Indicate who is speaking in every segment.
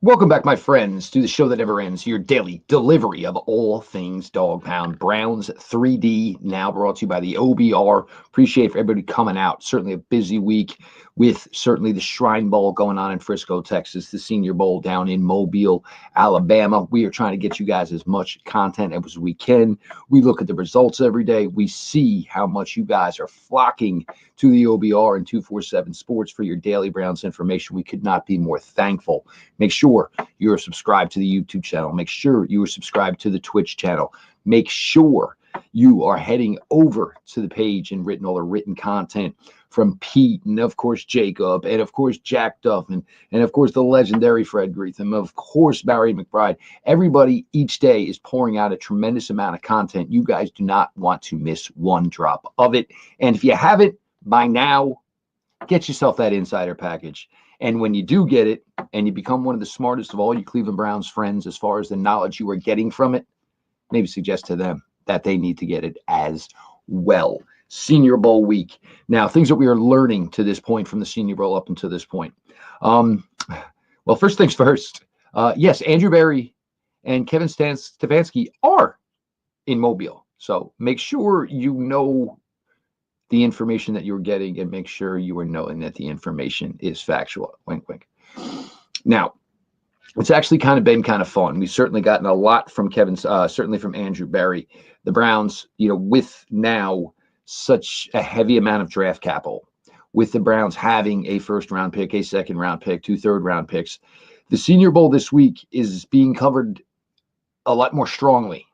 Speaker 1: Welcome back, my friends, to the show that never ends, your daily delivery of all things Dog Pound. Browns 3D, now brought to you by the OBR. Appreciate for everybody coming out. Certainly a busy week with certainly the Shrine Bowl going on in Frisco, Texas, the Senior Bowl down in Mobile, Alabama. We are trying to get you guys as much content as we can. We look at the results every day. We see how much you guys are flocking to the OBR and 247 Sports for your daily Browns information. We could not be more thankful. Make sure you are subscribed to the YouTube channel. Make sure you are subscribed to the Twitch channel. Make sure you are heading over to the page and all the written content from Pete and, of course, Jacob and, of course, Jack Duffin and, of course, the legendary Fred Greetham, of course, Barry McBride. Everybody each day is pouring out a tremendous amount of content. You guys do not want to miss one drop of it. And if you haven't by now, get yourself that insider package. And when you do get it and you become one of the smartest of all you Cleveland Browns friends as far as the knowledge you are getting from it, maybe suggest to them that they need to get it as well. Senior Bowl week. Now, things that we are learning to this point from the Senior Bowl up until this point. Well, first things first. Yes, Andrew Berry and Kevin Stefanski are in Mobile. So make sure you know the information that you're getting and make sure you are knowing that the information is factual. Wink, wink. Now, it's actually been kind of fun. We've certainly gotten a lot from certainly from Andrew Berry. The Browns, with now such a heavy amount of draft capital, with the Browns having a first-round pick, a second-round pick, 2 third-round picks, the Senior Bowl this week is being covered a lot more strongly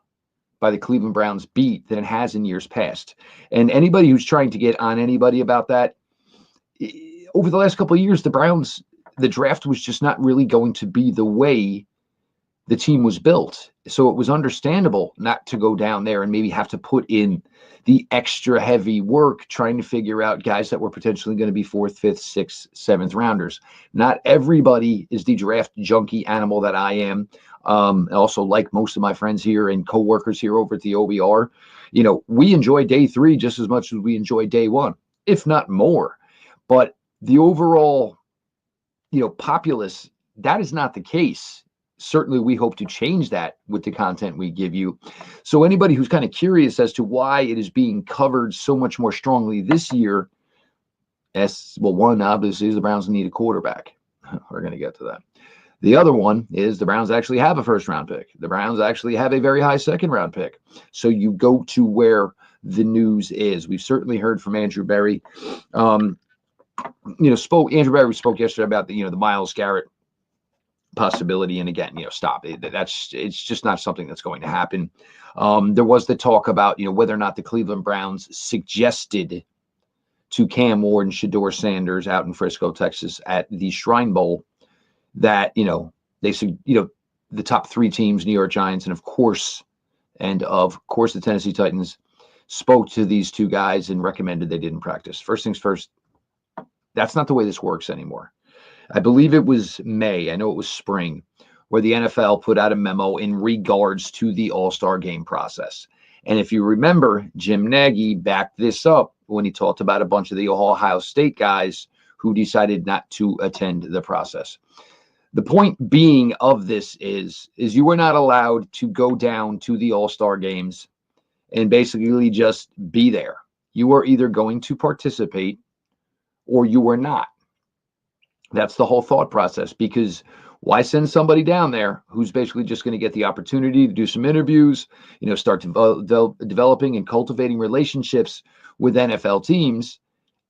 Speaker 1: by the Cleveland Browns beat than it has in years past. And anybody who's trying to get on anybody about that, over the last couple of years, the Browns, the draft was just not really going to be the way the team was built. So it was understandable not to go down there and maybe have to put in the extra heavy work trying to figure out guys that were potentially going to be 4th, 5th, 6th, 7th rounders. Not everybody is the draft junkie animal that I am. Also, like most of my friends here and coworkers here over at the OBR, we enjoy day 3 just as much as we enjoy day 1, if not more. But the overall, populace, that is not the case. Certainly, we hope to change that with the content we give you. So anybody who's kind of curious as to why it is being covered so much more strongly this year, one, obviously, is the Browns need a quarterback. We're going to get to that. The other one is the Browns actually have a first-round pick. The Browns actually have a very high second-round pick. So you go to where the news is. We've certainly heard from Andrew Berry. Andrew Berry spoke yesterday about the Myles Garrett possibility, and again, stop it. It's just not something that's going to happen. There was the talk about whether or not the Cleveland Browns suggested to Cam Ward and Shedeur Sanders out in Frisco, Texas, at the Shrine Bowl that they said the top 3 teams, New York Giants, and of course the Tennessee Titans, spoke to these 2 guys and recommended they didn't practice. First things first, that's not the way this works anymore. I believe it was May, I know it was spring, where the NFL put out a memo in regards to the All-Star game process. And if you remember, Jim Nagy backed this up when he talked about a bunch of the Ohio State guys who decided not to attend the process. The point being of this is you are not allowed to go down to the All-Star games and basically just be there. You are either going to participate or you are not. That's the whole thought process, because why send somebody down there who's basically just going to get the opportunity to do some interviews, start developing and cultivating relationships with NFL teams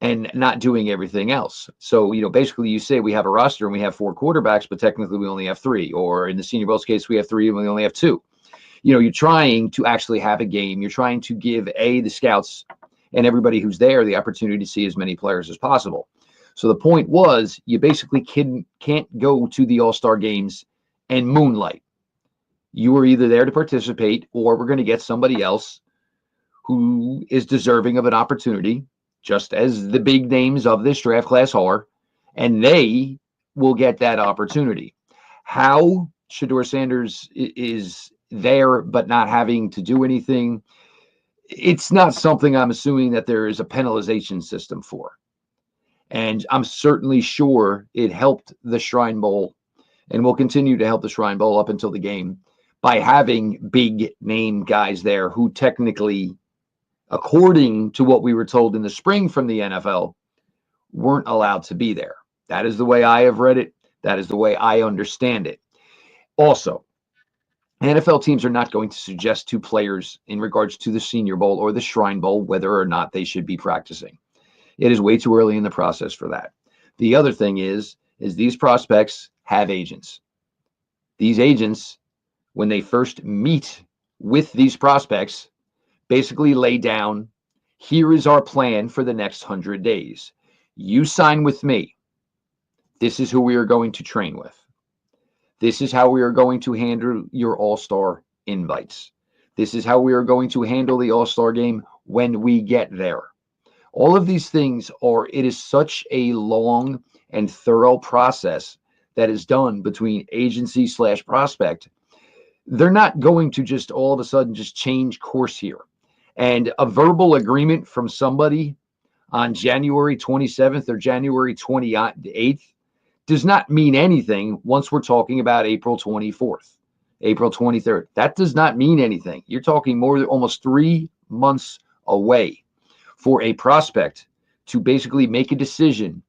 Speaker 1: and not doing everything else. So, basically you say we have a roster and we have 4 quarterbacks, but technically we only have 3, or in the Senior Bowl's case, we have 3 and we only have 2. You're trying to actually have a game. You're trying to give the scouts and everybody who's there the opportunity to see as many players as possible. So the point was, you basically can't go to the All-Star games and moonlight. You are either there to participate, or we're going to get somebody else who is deserving of an opportunity, just as the big names of this draft class are, and they will get that opportunity. How Shedeur Sanders is there but not having to do anything, it's not something I'm assuming that there is a penalization system for. And I'm certainly sure it helped the Shrine Bowl and will continue to help the Shrine Bowl up until the game by having big name guys there who technically, according to what we were told in the spring from the NFL, weren't allowed to be there. That is the way I have read it. That is the way I understand it. Also, NFL teams are not going to suggest to players in regards to the Senior Bowl or the Shrine Bowl whether or not they should be practicing. It is way too early in the process for that. The other thing is these prospects have agents. These agents, when they first meet with these prospects, basically lay down, here is our plan for the next 100 days. You sign with me. This is who we are going to train with. This is how we are going to handle your all-star invites. This is how we are going to handle the all-star game when we get there. All of these things it is such a long and thorough process that is done between agency / prospect. They're not going to just all of a sudden just change course here. And a verbal agreement from somebody on January 27th or January 28th does not mean anything once we're talking about April 24th, April 23rd. That does not mean anything. You're talking more than almost 3 months away for a prospect to basically make a decision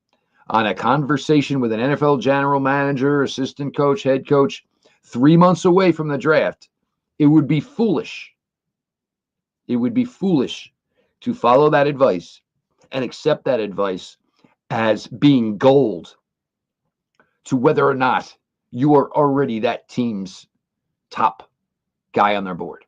Speaker 1: on a conversation with an NFL general manager, assistant coach, head coach, 3 months away from the draft. It would be foolish. It would be foolish to follow that advice and accept that advice as being gold to whether or not you are already that team's top guy on their board,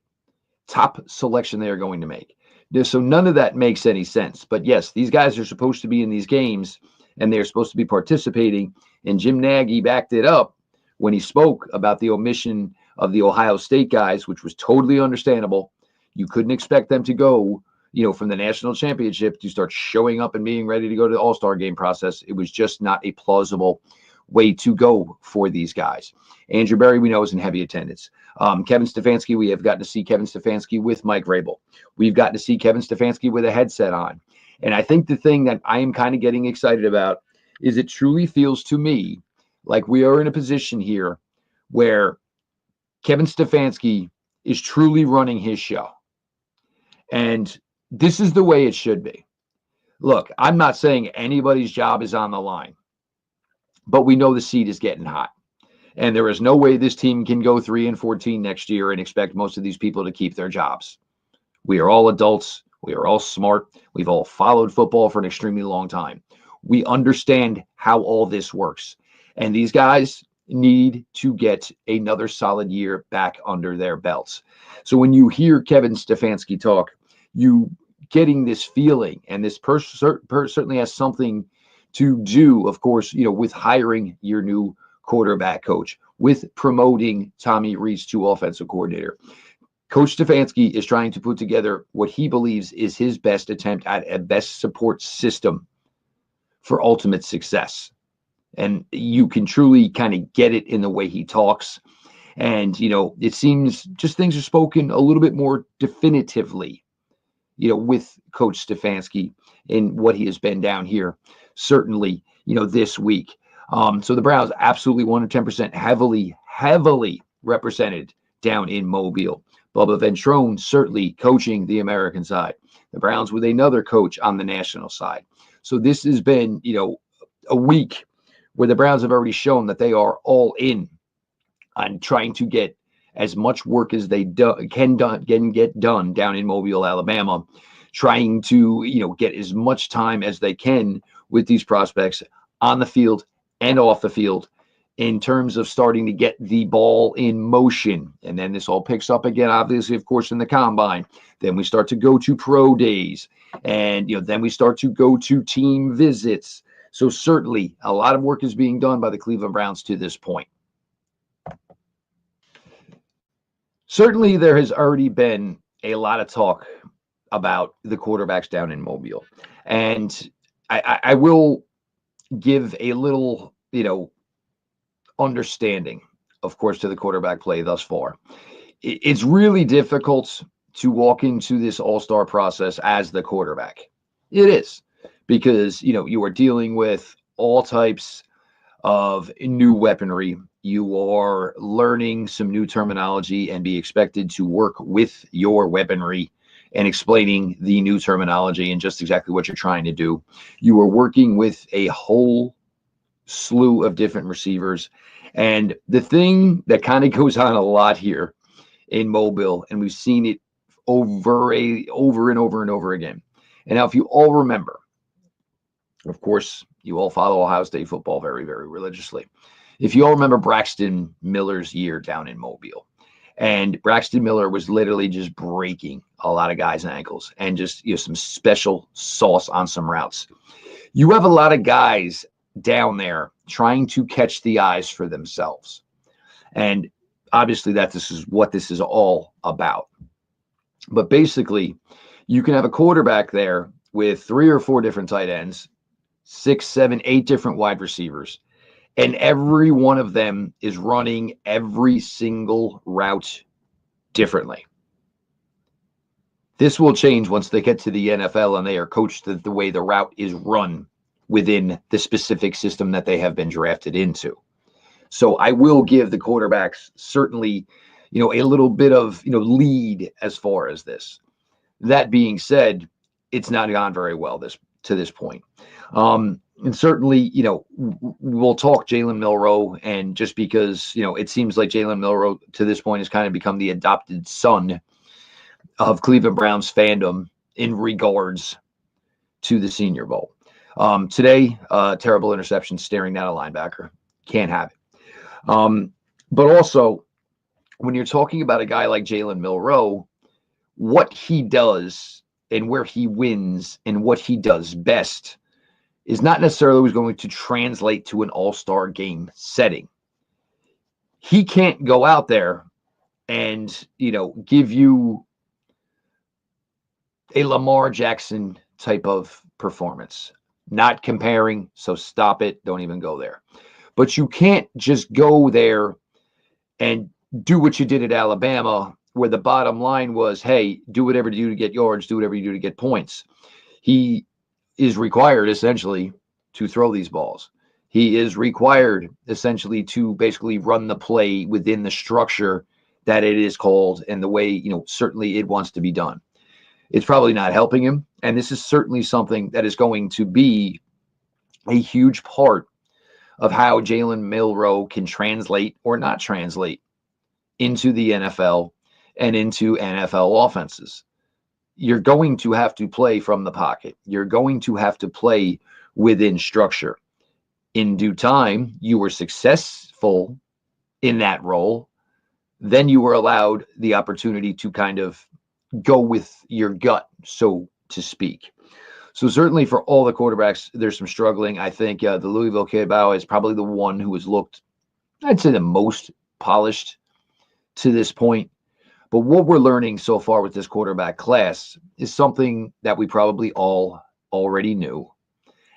Speaker 1: top selection they are going to make. So none of that makes any sense. But yes, these guys are supposed to be in these games and they're supposed to be participating. And Jim Nagy backed it up when he spoke about the omission of the Ohio State guys, which was totally understandable. You couldn't expect them to go, from the national championship to start showing up and being ready to go to the All-Star game process. It was just not a plausible way to go for these guys. Andrew Berry, we know, is in heavy attendance. Kevin Stefanski, we have gotten to see Kevin Stefanski with Mike Vrabel. We've gotten to see Kevin Stefanski with a headset on. And I think the thing that I am kind of getting excited about is it truly feels to me like we are in a position here where Kevin Stefanski is truly running his show. And this is the way it should be. Look, I'm not saying anybody's job is on the line, but we know the seat is getting hot. And there is no way this team can go 3-14 next year and expect most of these people to keep their jobs. We are all adults. We are all smart. We've all followed football for an extremely long time. We understand how all this works. And these guys need to get another solid year back under their belts. So when you hear Kevin Stefanski talk, you getting this feeling, and this certainly has something to do, of course, with hiring your new quarterback coach, with promoting Tommy Rees to offensive coordinator. Coach Stefanski is trying to put together what he believes is his best attempt at a best support system for ultimate success. And you can truly kind of get it in the way he talks. And, it seems just things are spoken a little bit more definitively, with Coach Stefanski in what he has been down here, certainly, this week. So the Browns absolutely 110% heavily represented down in Mobile. Bubba Ventrone certainly coaching the American side. The Browns with another coach on the national side. So this has been, a week where the Browns have already shown that they are all in on trying to get as much work as they can get done down in Mobile, Alabama, trying to, get as much time as they can with these prospects on the field and off the field in terms of starting to get the ball in motion. And then this all picks up again, obviously, of course, in the combine. Then we start to go to pro days, and, then we start to go to team visits. So certainly a lot of work is being done by the Cleveland Browns to this point. Certainly there has already been a lot of talk about the quarterbacks down in Mobile. And I will give a little, understanding, of course, to the quarterback play thus far. It's really difficult to walk into this all-star process as the quarterback. It is, because, you are dealing with all types of new weaponry. You are learning some new terminology and be expected to work with your weaponry and explaining the new terminology and just exactly what you're trying to do. You are working with a whole slew of different receivers. And the thing that kind of goes on a lot here in Mobile, and we've seen it over and over again. And now, if you all remember, of course, you all follow Ohio State football very, very religiously. If you all remember Braxton Miller's year down in Mobile, and Braxton Miller was literally just breaking a lot of guys' ankles and just some special sauce on some routes. You have a lot of guys down there trying to catch the eyes for themselves. And obviously this is what this is all about. But basically, you can have a quarterback there with 3 or 4 different tight ends, 6, 7, 8 different wide receivers, and every one of them is running every single route differently. This will change once they get to the NFL and they are coached the way the route is run within the specific system that they have been drafted into. So I will give the quarterbacks certainly, a little bit of, lead as far as this. That being said, it's not gone very well to this point. And certainly, we'll talk Jalen Milroe, and just because, it seems like Jalen Milroe to this point has kind of become the adopted son of Cleveland Browns fandom in regards to the Senior Bowl. Today, terrible interception staring down a linebacker. Can't have it. But also, when you're talking about a guy like Jalen Milroe, what he does and where he wins and what he does best is not necessarily always going to translate to an all-star game setting. He can't go out there and, give you a Lamar Jackson type of performance. Not comparing, so stop it. Don't even go there. But you can't just go there and do what you did at Alabama, where the bottom line was, hey, do whatever you do to get yards, do whatever you do to get points. He is required essentially to throw these balls. He is required essentially to basically run the play within the structure that it is called and the way, certainly it wants to be done. It's probably not helping him. And this is certainly something that is going to be a huge part of how Jalen Milroe can translate or not translate into the NFL and into NFL offenses. You're going to have to play from the pocket. You're going to have to play within structure. In due time, you were successful in that role. Then you were allowed the opportunity to kind of go with your gut, so to speak. So certainly for all the quarterbacks, there's some struggling. I think the Louisville kid Bao is probably the one who has looked, I'd say, the most polished to this point. But what we're learning so far with this quarterback class is something that we probably all already knew.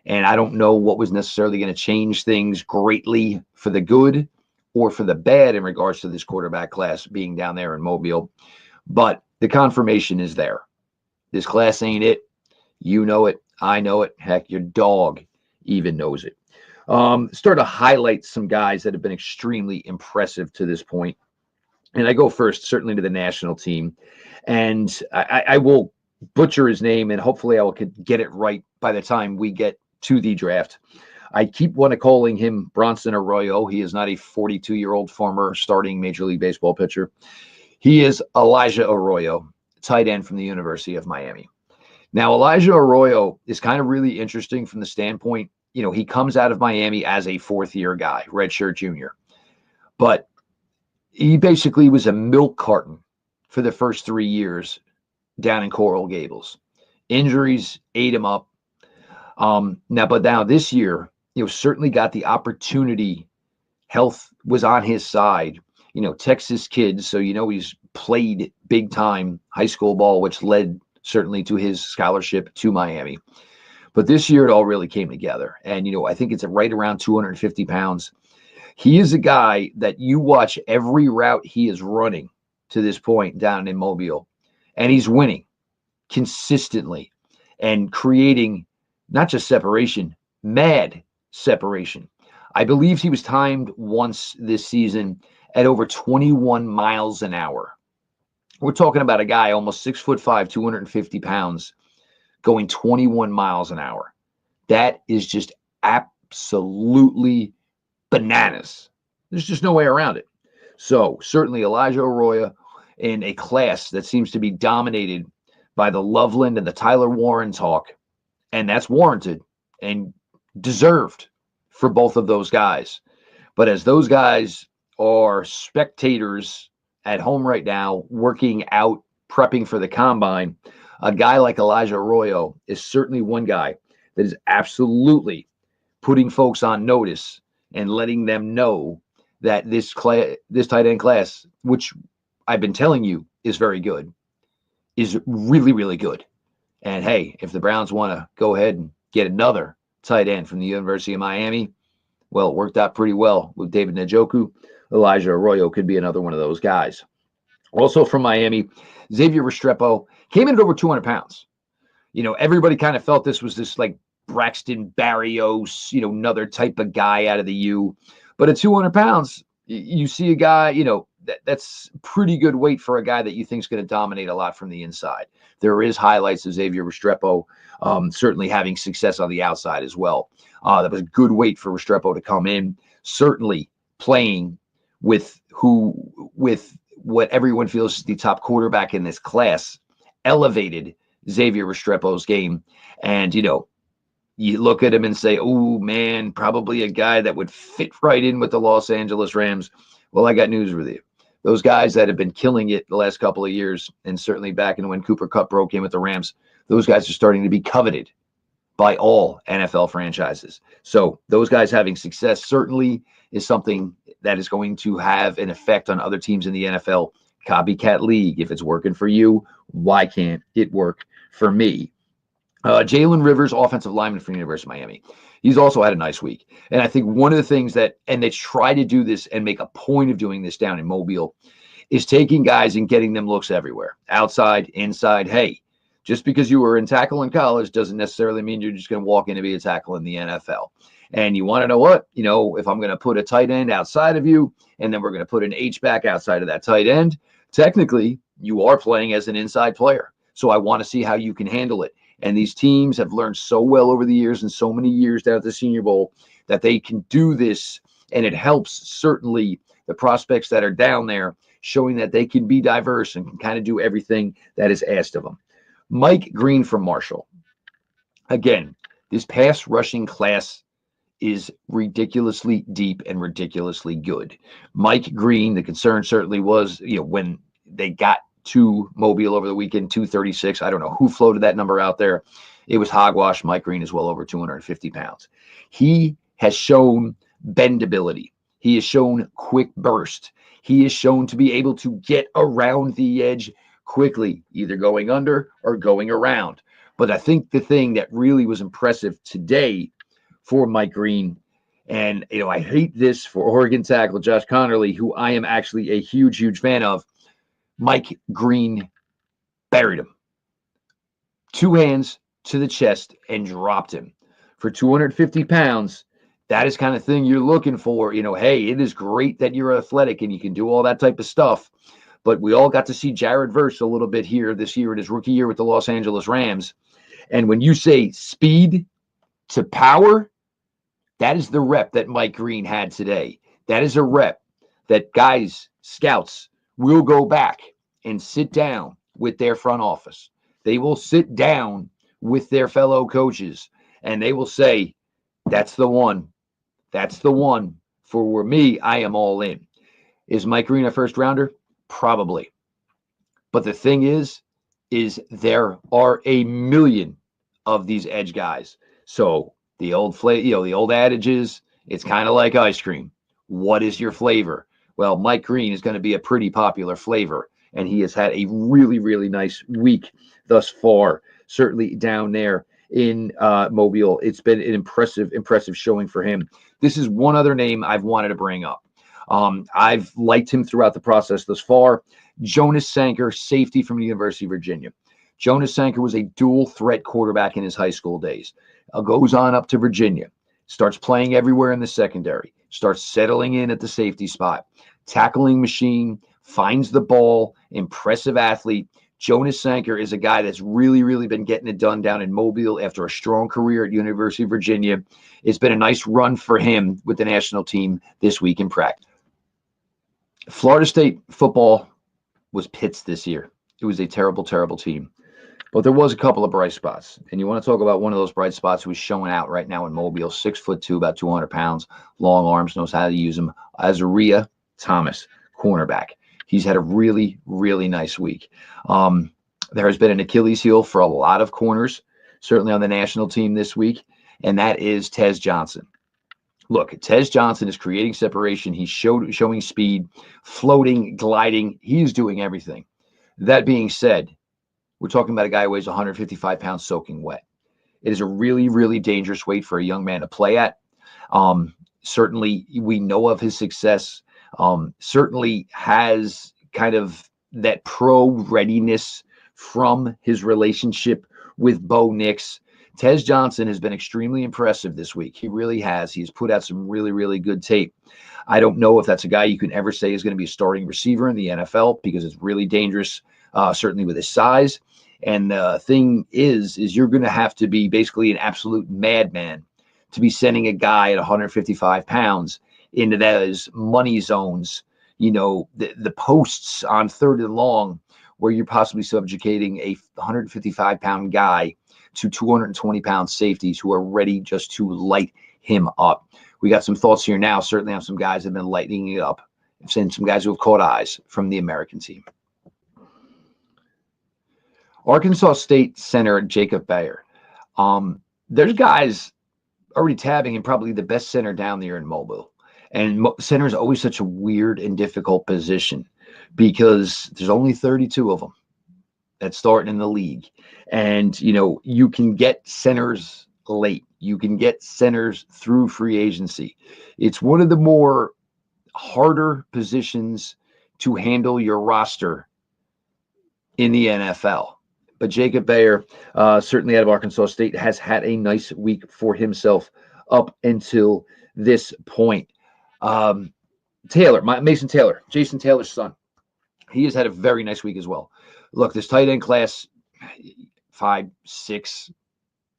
Speaker 1: And I don't know what was necessarily going to change things greatly for the good or for the bad in regards to this quarterback class being down there in Mobile. But the confirmation is there. This class ain't it. You know it. I know it. Heck, your dog even knows it. Start to highlight some guys that have been extremely impressive to this point. And I go first, certainly to the national team. And I will butcher his name, and hopefully I will get it right by the time we get to the draft. I keep calling him Bronson Arroyo. He is not a 42-year-old former starting Major League Baseball pitcher. He is Elijah Arroyo, tight end from the University of Miami. Now, Elijah Arroyo is kind of really interesting from the standpoint, he comes out of Miami as a fourth-year guy, redshirt junior. But he basically was a milk carton for the first 3 years down in Coral Gables. Injuries ate him up. Now this year, certainly got the opportunity. Health was on his side. Texas kid, so he's played big time high school ball, which led certainly to his scholarship to Miami. But this year it all really came together. And, I think it's right around 250 pounds. He is a guy that you watch every route he is running to this point down in Mobile, and he's winning consistently and creating not just separation, mad separation. I believe he was timed once this season at over 21 miles an hour. We're talking about a guy almost 6'5", 250 pounds, going 21 miles an hour. That is just absolutely bananas. There's just no way around it. So certainly Elijah Arroyo in a class that seems to be dominated by the Loveland and the Tyler Warren talk, and that's warranted and deserved for both of those guys. But as those guys are spectators at home right now, working out, prepping for the combine, a guy like Elijah Arroyo is certainly one guy that is absolutely putting folks on notice and letting them know that this tight end class, which I've been telling you is very good, is really, really good. And hey, if the Browns want to go ahead and get another tight end from the University of Miami, well, it worked out pretty well with David Njoku. Elijah Arroyo could be another one of those guys. Also from Miami, Xavier Restrepo came in at over 200 pounds. Everybody kind of felt this was this like Braxton Barrios, another type of guy out of the U. But at 200 pounds, you see a guy, that's pretty good weight for a guy that you think is going to dominate a lot from the inside. There is highlights of Xavier Restrepo certainly having success on the outside as well. That was good weight for Restrepo to come in, certainly playing with what everyone feels is the top quarterback in this class, elevated Xavier Restrepo's game. And, you look at him and say, oh, man, probably a guy that would fit right in with the Los Angeles Rams. Well, I got news for you. Those guys that have been killing it the last couple of years, and certainly back in when Cooper Kupp broke in with the Rams, those guys are starting to be coveted by all NFL franchises. So those guys having success certainly is something that is going to have an effect on other teams in the NFL. Copycat league. If it's working for you, why can't it work for me? Jalen Rivers, offensive lineman for the University of Miami. He's also had a nice week. And I think one of the things and they try to do this and make a point of doing this down in Mobile, is taking guys and getting them looks everywhere. Outside, inside. Hey, just because you were in tackle in college doesn't necessarily mean you're just going to walk in and be a tackle in the NFL. And you want to know what? If I'm going to put a tight end outside of you, and then we're going to put an H-back outside of that tight end, technically, you are playing as an inside player. So I want to see how you can handle it. And these teams have learned so well over the years and so many years down at the Senior Bowl that they can do this. And it helps certainly the prospects that are down there, showing that they can be diverse and can kind of do everything that is asked of them. Mike Green from Marshall. Again, this pass rushing class is ridiculously deep and ridiculously good. Mike Green, the concern certainly was, when they got to Mobile over the weekend, 236. I don't know who floated that number out there. It was hogwash. Mike Green is well over 250 pounds. He has shown bendability. He has shown quick burst. He is shown to be able to get around the edge quickly, either going under or going around. But I think the thing that really was impressive today for Mike Green, and I hate this for Oregon tackle Josh Connerly, who I am actually a huge, huge fan of, Mike Green buried him. 2 hands to the chest and dropped him. For 250 pounds, that is kind of thing you're looking for. Hey, it is great that you're athletic and you can do all that type of stuff. But we all got to see Jared Verse a little bit here this year in his rookie year with the Los Angeles Rams. And when you say speed to power, that is the rep that Mike Green had today. That is a rep that guys, scouts, will go back and sit down with their front office. They will sit down with their fellow coaches and they will say, that's the one. That's the one. For me, I am all in. Is Mike Green a first rounder? Probably. But the thing is there are a million of these edge guys. So the old the old adage is, it's kind of like ice cream. What is your flavor? Well, Mike Green is going to be a pretty popular flavor, and he has had a really, really nice week thus far, certainly down there in Mobile. It's been an impressive showing for him. This is one other name I've wanted to bring up. I've liked him throughout the process thus far. Jonas Sanker, safety from the University of Virginia. Jonas Sanker was a dual threat quarterback in his high school days. Goes on up to Virginia. starts playing everywhere in the secondary, starts settling in at the safety spot, tackling machine, finds the ball, impressive athlete. Jonas Sanker is a guy that's really, really been getting it done down in Mobile after a strong career at University of Virginia. It's been a nice run for him with the national team this week in practice. Florida State football was pits this year. It was a terrible, terrible team. But there was a couple of bright spots. And you want to talk about one of those bright spots who's showing out right now in Mobile, 6'2", about 200 pounds, long arms, knows how to use them. Azaria Thomas, cornerback. He's had a really, really nice week. There has been an Achilles heel for a lot of corners, certainly on the national team this week, and that is Tez Johnson. Look, Tez Johnson is creating separation. He's showing speed, floating, gliding. He's doing everything. That being said, we're talking about a guy who weighs 155 pounds soaking wet. It is a really, really dangerous weight for a young man to play at. Certainly, we know of his success. Certainly has kind of that pro readiness from his relationship with Bo Nix. Tez Johnson has been extremely impressive this week. He really has. He's put out some really, really good tape. I don't know if that's a guy you can ever say is going to be a starting receiver in the NFL because it's really dangerous, certainly with his size. And the thing is you're going to have to be basically an absolute madman to be sending a guy at 155 pounds into those money zones, the posts on 3rd and long where you're possibly subjugating a 155-pound guy to 220-pound safeties who are ready just to light him up. We got some thoughts here now, certainly on some guys that have been lighting it up. I've seen some guys who have caught eyes from the American team. Arkansas State center Jacob Bayer. There's guys already tabbing in probably the best center down there in Mobile. And center is always such a weird and difficult position because there's only 32 of them that start in the league. And, you can get centers late. You can get centers through free agency. It's one of the more harder positions to handle your roster in the NFL. But Jacob Bayer, certainly out of Arkansas State, has had a nice week for himself up until this point. Mason Taylor, Jason Taylor's son, he has had a very nice week as well. Look, this tight end class, 5, 6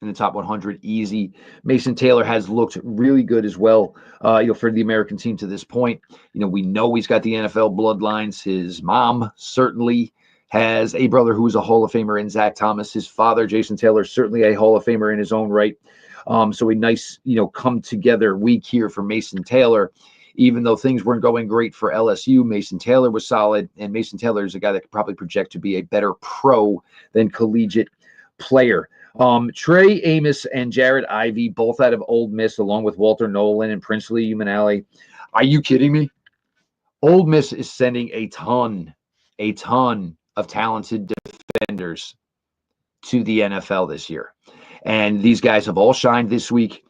Speaker 1: in the top 100, easy. Mason Taylor has looked really good as well, for the American team to this point. We know he's got the NFL bloodlines. His mom certainly has a brother who is a Hall of Famer in Zach Thomas. His father, Jason Taylor, certainly a Hall of Famer in his own right. So a nice, come together week here for Mason Taylor. Even though things weren't going great for LSU, Mason Taylor was solid, and Mason Taylor is a guy that could probably project to be a better pro than collegiate player. Trey Amos and Jared Ivey, both out of Ole Miss, along with Walter Nolan and Princely Umanale. Are you kidding me? Ole Miss is sending a ton of talented defenders to the NFL this year. And these guys have all shined this week.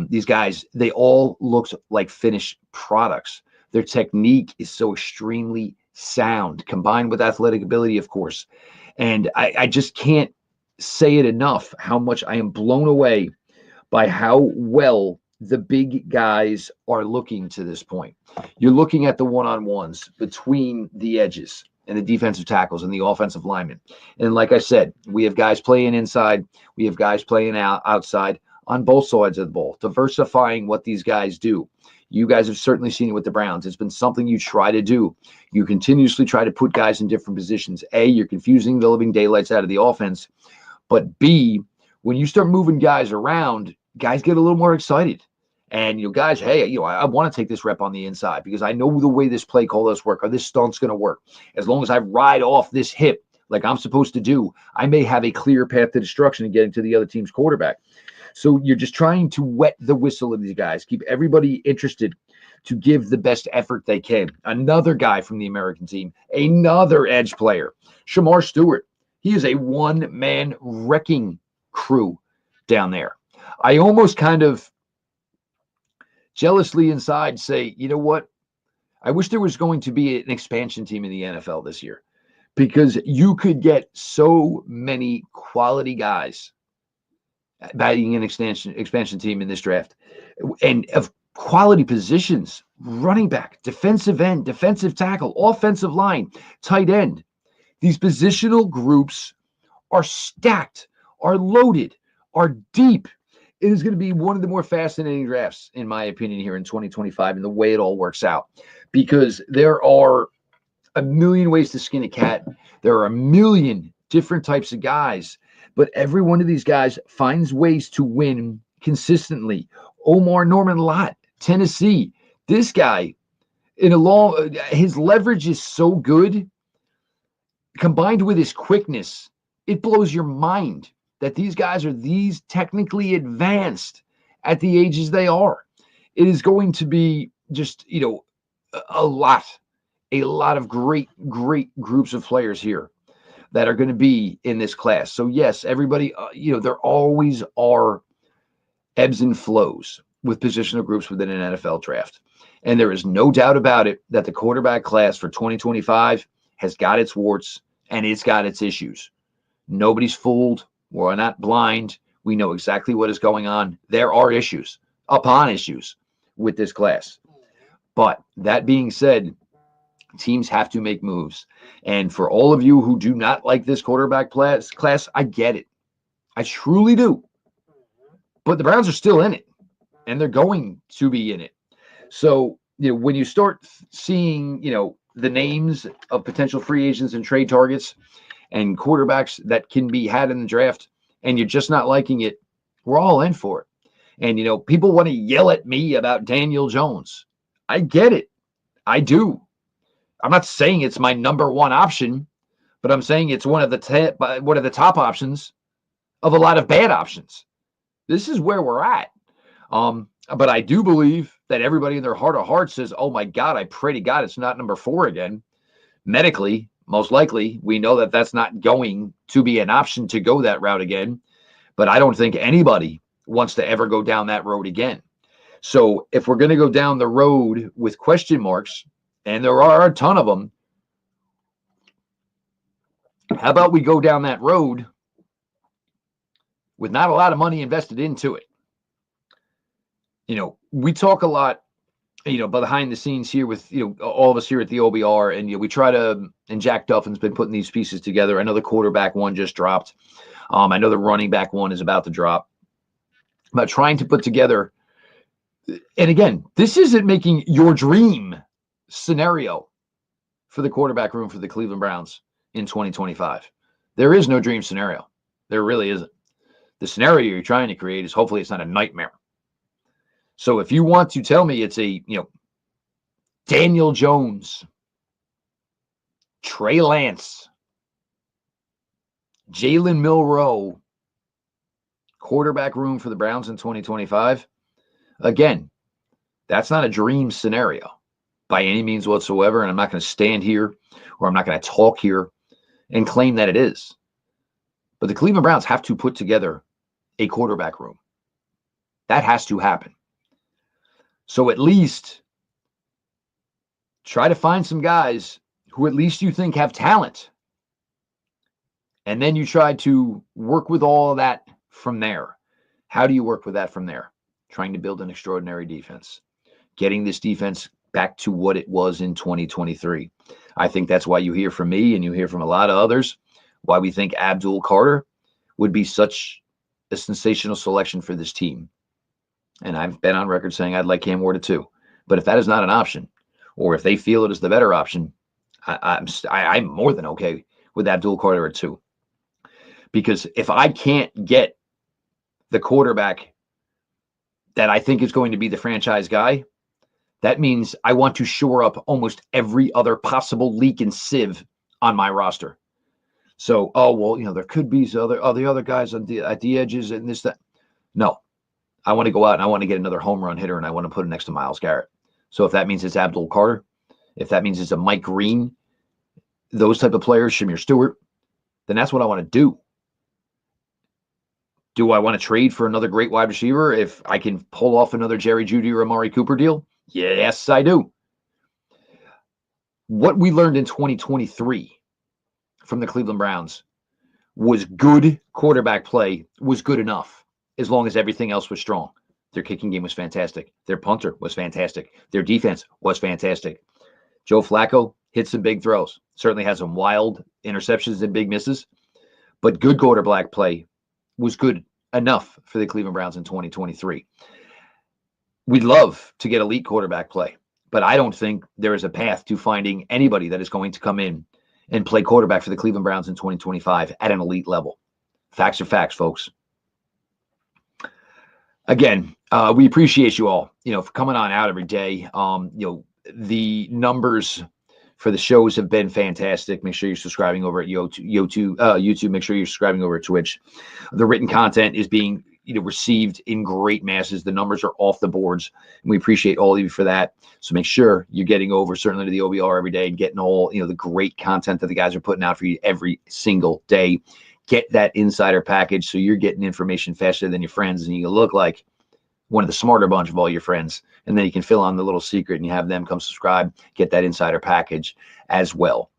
Speaker 1: These guys, they all looked like finished products. Their technique is so extremely sound, combined with athletic ability, of course. And I just can't say it enough how much I am blown away by how well the big guys are looking to this point. You're looking at the one-on-ones between the edges and the defensive tackles and the offensive linemen. And like I said, we have guys playing inside. We have guys playing outside on both sides of the ball, diversifying what these guys do. You guys have certainly seen it with the Browns. It's been something you try to do. You continuously try to put guys in different positions. A, you're confusing the living daylights out of the offense. But B, when you start moving guys around, guys get a little more excited. And, guys, hey, I want to take this rep on the inside because I know the way this play call does work or this stunt's going to work. As long as I ride off this hip like I'm supposed to do, I may have a clear path to destruction and getting to the other team's quarterback. So you're just trying to wet the whistle of these guys, keep everybody interested to give the best effort they can. Another guy from the American team, another edge player, Shamar Stewart. He is a one-man wrecking crew down there. I almost kind of jealously inside say, you know what? I wish there was going to be an expansion team in the NFL this year because you could get so many quality guys batting an expansion team in this draft, and of quality positions: running back, defensive end, defensive tackle, offensive line, tight end. These positional groups are stacked, are loaded, are deep. It is going to be one of the more fascinating drafts, in my opinion, here in 2025, and the way it all works out, because there are a million ways to skin a cat. There are a million different types of guys, but every one of these guys finds ways to win consistently. Omar Norman Lott, Tennessee. This guy, his leverage is so good, combined with his quickness, it blows your mind that these guys are these technically advanced at the ages they are. It is going to be just, a lot of great groups of players here that are going to be in this class. So yes, everybody, there always are ebbs and flows with positional groups within an NFL draft. And there is no doubt about it that the quarterback class for 2025 has got its warts and it's got its issues. Nobody's fooled. We're not blind. We know exactly what is going on. There are issues upon issues with this class. But that being said, teams have to make moves. And for all of you who do not like this quarterback class, I get it. I truly do. But the Browns are still in it, and they're going to be in it. So, when you start seeing, the names of potential free agents and trade targets and quarterbacks that can be had in the draft, and you're just not liking it, we're all in for it. And, people want to yell at me about Daniel Jones. I get it. I do. I'm not saying it's my number one option, but I'm saying it's one of the top options of a lot of bad options. This is where we're at. But I do believe that everybody in their heart of hearts says, oh my God, I pray to God it's not number 4 again. Medically, most likely, we know that that's not going to be an option to go that route again. But I don't think anybody wants to ever go down that road again. So if we're going to go down the road with question marks, and there are a ton of them, how about we go down that road with not a lot of money invested into it? We talk a lot, behind the scenes here with, all of us here at the OBR, and we try to, and Jack Duffin's been putting these pieces together. I know the quarterback one just dropped. I know the running back one is about to drop. But trying to put together, and again, this isn't making your dream scenario for the quarterback room for the Cleveland Browns in 2025. There is no dream scenario. There really isn't. The scenario you're trying to create is hopefully it's not a nightmare. So if you want to tell me it's a, Daniel Jones, Trey Lance, Jalen Milroe quarterback room for the Browns in 2025, again, that's not a dream scenario by any means whatsoever. And I'm not going to stand here, or I'm not going to talk here and claim that it is. But the Cleveland Browns have to put together a quarterback room. That has to happen. So at least try to find some guys who at least you think have talent. And then you try to work with all of that from there. How do you work with that from there? Trying to build an extraordinary defense. Getting this defense back to what it was in 2023. I think that's why you hear from me and you hear from a lot of others why we think Abdul Carter would be such a sensational selection for this team. And I've been on record saying I'd like Cam Ward too. But if that is not an option, or if they feel it is the better option, I'm more than okay with Abdul Carter at 2. Because if I can't get the quarterback that I think is going to be the franchise guy, that means I want to shore up almost every other possible leak and sieve on my roster. So, there could be the other guys at the edges and this, that. No, I want to go out and I want to get another home run hitter and I want to put it next to Myles Garrett. So if that means it's Abdul Carter, if that means it's a Mike Green, those type of players, Shamir Stewart, then that's what I want to do. Do I want to trade for another great wide receiver if I can pull off another Jerry Jeudy or Amari Cooper deal? Yes, I do. What we learned in 2023 from the Cleveland Browns was good quarterback play was good enough. as long as everything else was strong. Their kicking game was fantastic. Their punter was fantastic. Their defense was fantastic. Joe Flacco hit some big throws. Certainly had some wild interceptions and big misses, but good quarterback play was good enough for the Cleveland Browns in 2023. We'd love to get elite quarterback play, but I don't think there is a path to finding anybody that is going to come in and play quarterback for the Cleveland Browns in 2025 at an elite level. Facts are facts, folks. Again, we appreciate you all, for coming on out every day. The numbers for the shows have been fantastic. Make sure you're subscribing over at YouTube. Make sure you're subscribing over at Twitch. The written content is being received in great masses. The numbers are off the boards, and we appreciate all of you for that. So make sure you're getting over certainly to the OBR every day and getting all the great content that the guys are putting out for you every single day. Get that insider package so you're getting information faster than your friends, and you look like one of the smarter bunch of all your friends. And then you can fill on the little secret and you have them come subscribe, get that insider package as well.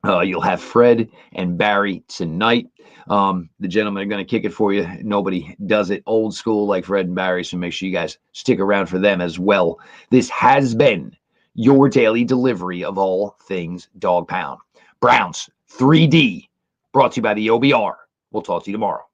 Speaker 1: You'll have Fred and Barry tonight. The gentlemen are going to kick it for you. Nobody does it old school like Fred and Barry, so make sure you guys stick around for them as well. This has been your daily delivery of all things Dog Pound. Browns 3D, brought to you by the OBR. We'll talk to you tomorrow.